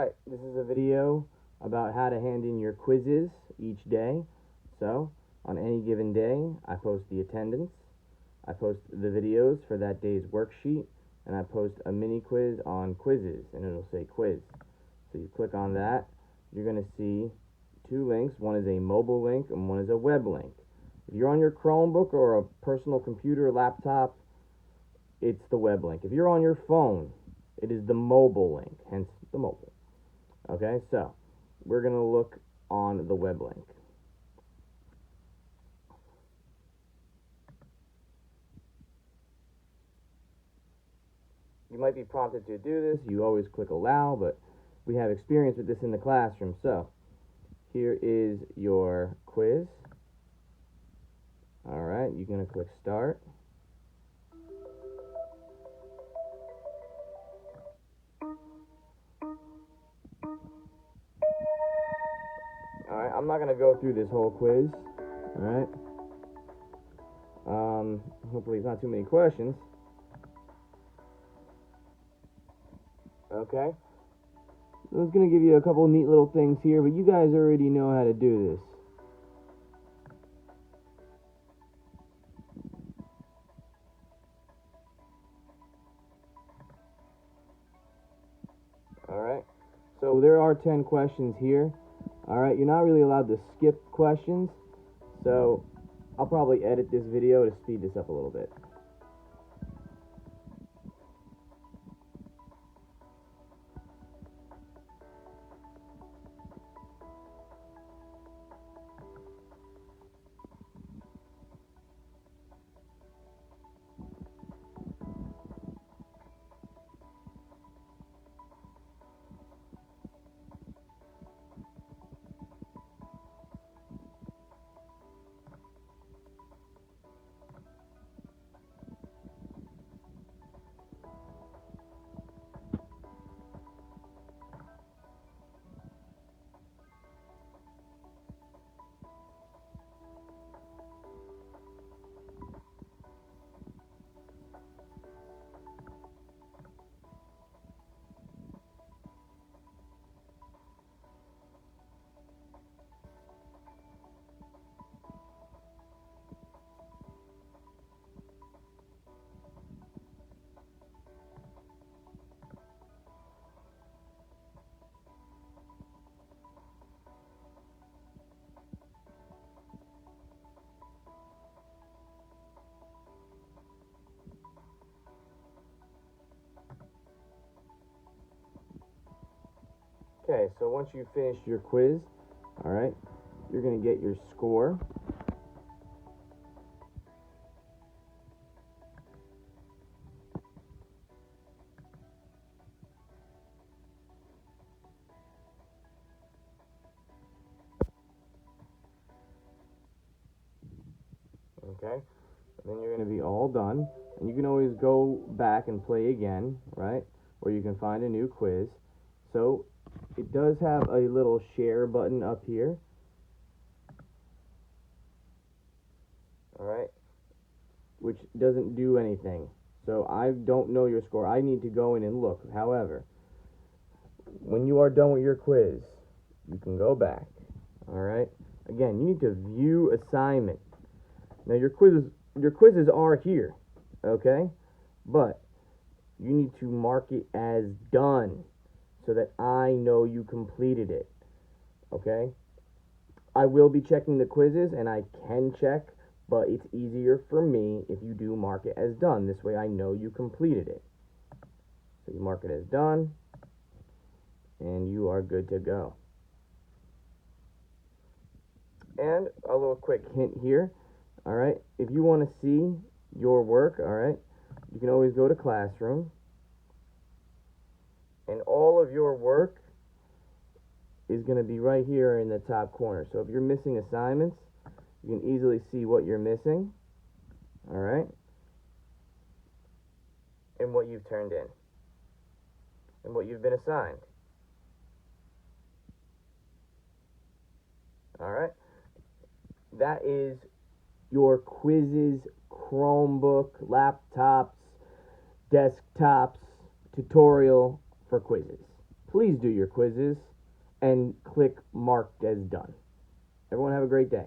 Alright, this is a video about how to hand in your quizzes each day. So, on any given day, I post the attendance, I post the videos for that day's worksheet, and I post a mini quiz on Quizizz, and it'll say quiz. So you click on that, you're going to see two links. One is a mobile link and one is a web link. If you're on your Chromebook or a personal computer, laptop, it's the web link. If you're on your phone, it is the mobile link, hence the mobile. Okay, so we're going to look on the web link. You might be prompted to do this. You always click allow, but we have experience with this in the classroom. So here is your quiz. All right, you're going to click start. Alright, I'm not going to go through this whole quiz. Alright. Hopefully it's not too many questions. Okay. I was going to give you a couple neat little things here, but you guys already know how to do this. Alright. So there are 10 questions here. Alright, you're not really allowed to skip questions, so I'll probably edit this video to speed this up a little bit. Okay, so once you finish your quiz, alright, you're going to get your score. Okay, and then you're going to be all done, and you can always go back and play again, right, or you can find a new quiz. So it does have a little share button up here, alright, which doesn't do anything. So I don't know your score. I need to go in and look. However, when you are done with your quiz, you can go back, alright. Again, you need to view assignment. Now your quizzes are here, okay? But you need to mark it as done so that I know you completed it, okay? I will be checking the quizzes, and I can check, but it's easier for me if you do mark it as done. This way I know you completed it. So you mark it as done, and you are good to go. And a little quick hint here. Alright, if you want to see your work, alright, you can always go to Classroom, and all of your work is going to be right here in the top corner. So if you're missing assignments, you can easily see what you're missing, alright, and what you've turned in, and what you've been assigned. Alright, that is your Quizizz Chromebook, laptops, desktops tutorial for Quizizz. please do your quizzes and click marked as done. Everyone have a great day.